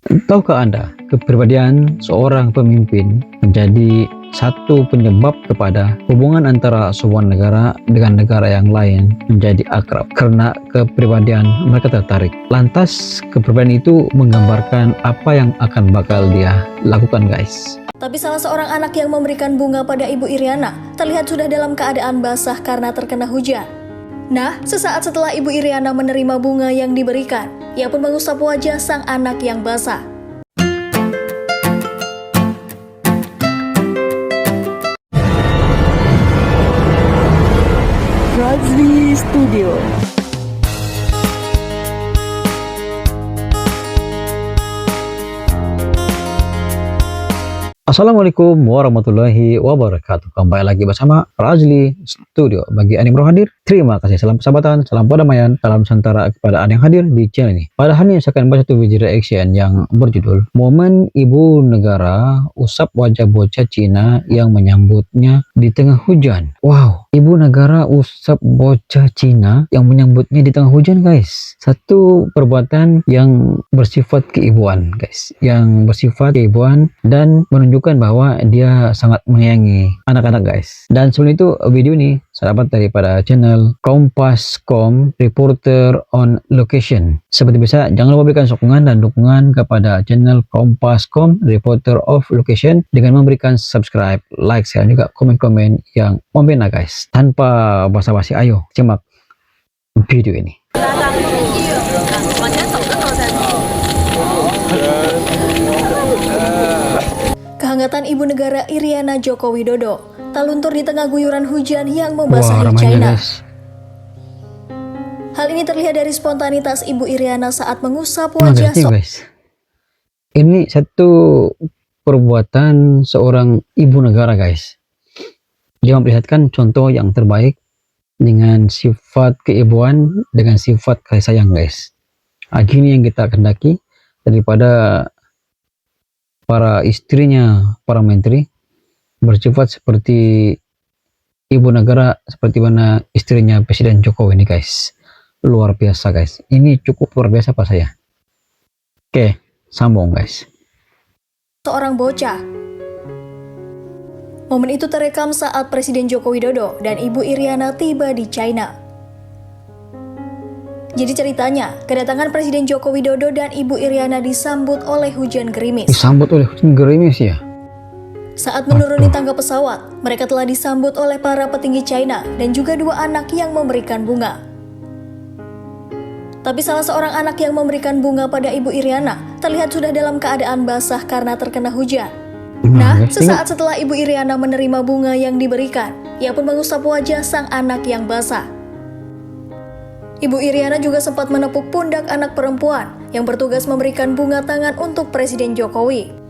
Tahukah Anda, kepribadian seorang pemimpin menjadi satu penyebab kepada hubungan antara sebuah negara dengan negara yang lain menjadi akrab karena kepribadian mereka tertarik. Lantas kepribadian itu menggambarkan apa yang akan bakal dia lakukan, guys. Tapi salah seorang anak yang memberikan bunga pada Ibu Iriana terlihat sudah dalam keadaan basah karena terkena hujan. Nah, sesaat setelah Ibu Iriana menerima bunga yang diberikan, ia pun mengusap wajah sang anak yang basah. Razli Studio. Assalamualaikum warahmatullahi wabarakatuh. Kembali lagi bersama Razli Studio. Bagi Anda yang baru hadir, terima kasih. Salam persahabatan, salam perdamaian, salam Nusantara kepada Anda yang hadir di channel ini. Pada hari ini saya akan membuat satu video reaction yang berjudul Momen Ibu Negara Usap Wajah Bocah Cina yang Menyambutnya di Tengah Hujan. Wow, Ibu Negara usap bocah Cina yang menyambutnya di tengah hujan, guys. Satu perbuatan yang bersifat keibuan, guys. Yang bersifat keibuan dan menunjukkan bahwa dia sangat menyayangi anak-anak, guys. Dan sebelum itu, video ini saya dapat daripada channel Kompas.com, Reporter on Location. Seperti biasa, jangan lupa berikan sokongan dan dukungan kepada channel Kompas.com, Reporter of Location dengan memberikan subscribe, like, share, dan juga komen-komen yang membina, guys. Tanpa basa-basi, ayo simak video ini. Kehangatan Ibu Negara Iriana Joko Widodo tak luntur di tengah guyuran hujan yang membasahi Wah, China. guys. Hal ini terlihat dari spontanitas Ibu Iriana saat mengusap wajah guys. Ini satu perbuatan seorang ibu negara, guys. Dia memperlihatkan contoh yang terbaik dengan sifat keibuan, dengan sifat kasih sayang, guys. Gini yang kita kendaki daripada para istrinya, para menteri, bersifat seperti ibu negara, seperti mana istrinya Presiden Jokowi ini, guys. Luar biasa, guys. Ini cukup luar biasa pak saya. Oke, sambung, guys. Seorang bocah. Momen itu terekam saat Presiden Joko Widodo dan Ibu Iriana tiba di China. Jadi ceritanya, kedatangan Presiden Joko Widodo dan Ibu Iriana disambut oleh hujan gerimis. Disambut oleh hujan gerimis ya? Saat menuruni tangga pesawat, mereka telah disambut oleh para petinggi China dan juga dua anak yang memberikan bunga. Tapi salah seorang anak yang memberikan bunga pada Ibu Iriana terlihat sudah dalam keadaan basah karena terkena hujan. Nah, sesaat setelah Ibu Iriana menerima bunga yang diberikan, ia pun mengusap wajah sang anak yang basah. Ibu Iriana juga sempat menepuk pundak anak perempuan yang bertugas memberikan bunga tangan untuk Presiden Jokowi.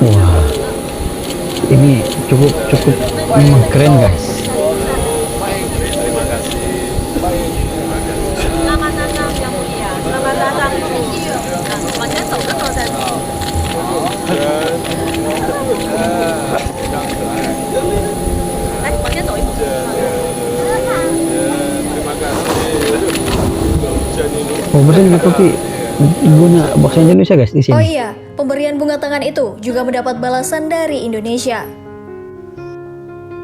Wah, ini cukup memang keren, guys. Selamat datang yang mulia, selamat datang. Oh, berarti kopi guna bahasa Indonesia, guys, di sini. Oh iya, pemberian bunga tangan itu juga mendapat balasan dari Indonesia.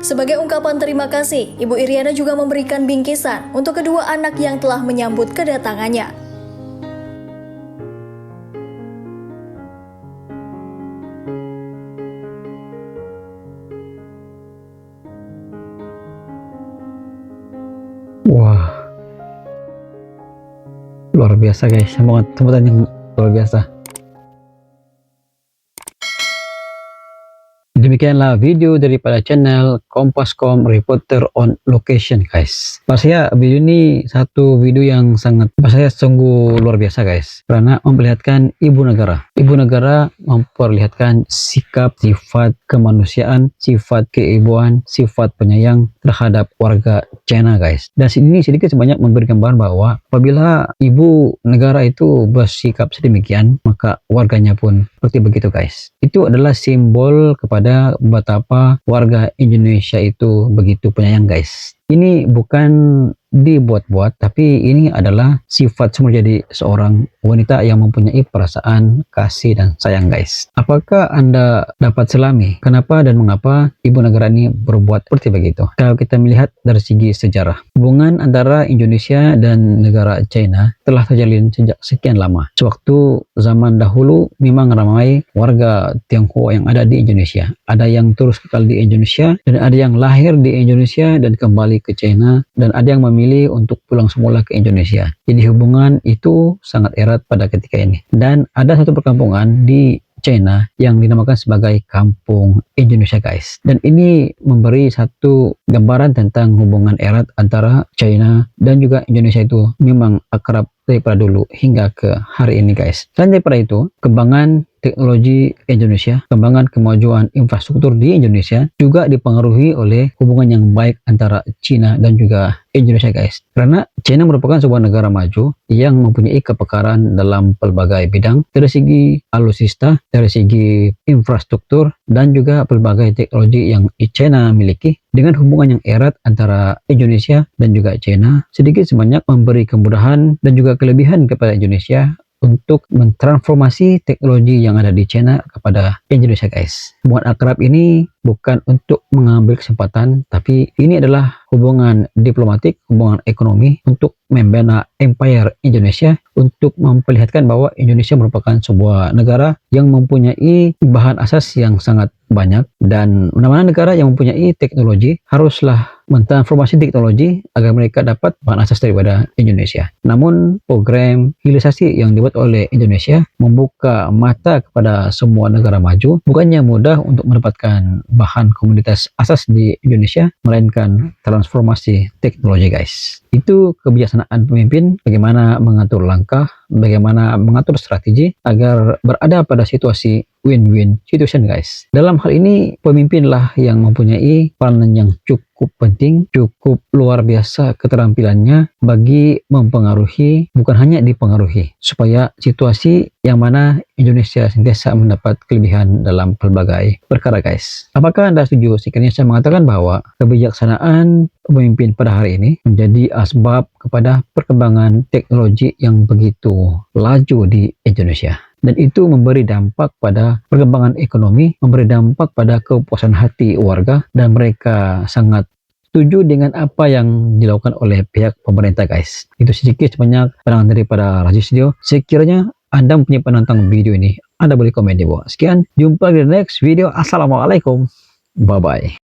Sebagai ungkapan terima kasih, Ibu Iriana juga memberikan bingkisan untuk kedua anak yang telah menyambut kedatangannya. Wah, luar biasa, guys. Sambutan yang luar biasa. Demikianlah video daripada channel Kompas.com, Reporter on Location, guys. Pas saya video ini satu video yang sangat pas saya sungguh luar biasa, guys, karena memperlihatkan ibu negara. Ibu negara memperlihatkan sikap, sifat kemanusiaan, sifat keibuan, sifat penyayang terhadap warga China guys. Dan ini sedikit sebanyak memberi gambaran bahwa apabila ibu negara itu bersikap sedemikian, maka warganya pun seperti begitu guys. Itu adalah simbol kepada betapa warga Indonesia itu begitu penyayang guys. Ini bukan dibuat-buat, tapi ini adalah sifat semula jadi seorang wanita yang mempunyai perasaan kasih dan sayang guys. Apakah Anda dapat selami kenapa dan mengapa ibu negara ini berbuat seperti begitu? Kalau kita melihat dari segi sejarah, hubungan antara Indonesia dan negara China telah terjalin sejak sekian lama. Sewaktu zaman dahulu memang ramai warga Tionghoa yang ada di Indonesia. Ada yang terus kekal di Indonesia dan ada yang lahir di Indonesia dan kembali ke China, dan ada yang memilih untuk pulang semula ke Indonesia. Jadi hubungan itu sangat erat pada ketika ini. Dan ada satu perkampungan di China yang dinamakan sebagai Kampung Indonesia guys. Dan ini memberi satu gambaran tentang hubungan erat antara China dan juga Indonesia itu memang akrab daripada dulu hingga ke hari ini guys. Selain daripada itu, kembangan teknologi Indonesia, kembangan kemajuan infrastruktur di Indonesia juga dipengaruhi oleh hubungan yang baik antara China dan juga Indonesia guys. Karena China merupakan sebuah negara maju yang mempunyai kepakaran dalam pelbagai bidang dari segi alutsista, dari segi infrastruktur, dan juga pelbagai teknologi yang China miliki. Dengan hubungan yang erat antara Indonesia dan juga China, sedikit sebanyak memberi kemudahan dan juga kelebihan kepada Indonesia untuk mentransformasi teknologi yang ada di China kepada Indonesia guys. Hubungan akrab ini bukan untuk mengambil kesempatan, tapi ini adalah hubungan diplomatik, hubungan ekonomi untuk membina empire Indonesia, untuk memperlihatkan bahwa Indonesia merupakan sebuah negara yang mempunyai bahan asas yang sangat banyak, dan mana-mana negara yang mempunyai teknologi haruslah mentransformasi teknologi agar mereka dapat bahan asas daripada Indonesia. Namun program hilirisasi yang dibuat oleh Indonesia membuka mata kepada semua negara maju, bukannya mudah untuk mendapatkan bahan komoditas asas di Indonesia, melainkan transformasi teknologi guys. Itu kebijaksanaan pemimpin, bagaimana mengatur langkah, bagaimana mengatur strategi agar berada pada situasi win-win situation guys. Dalam hal ini pemimpinlah yang mempunyai peranan yang cukup penting, cukup luar biasa keterampilannya bagi mempengaruhi, bukan hanya dipengaruhi, supaya situasi yang mana Indonesia sentiasa mendapat kelebihan dalam pelbagai perkara guys. Apakah Anda setuju sekiranya saya mengatakan bahwa kebijaksanaan pemimpin pada hari ini menjadi asbab kepada perkembangan teknologi yang begitu laju di Indonesia? Dan itu memberi dampak pada perkembangan ekonomi, memberi dampak pada kepuasan hati warga, dan mereka sangat setuju dengan apa yang dilakukan oleh pihak pemerintah guys. Itu sedikit sebanyak pandangan daripada Razi Studio. Sekiranya Anda mempunyai penonton video ini, Anda boleh komen di bawah. Sekian, jumpa di next video. Assalamualaikum, bye bye.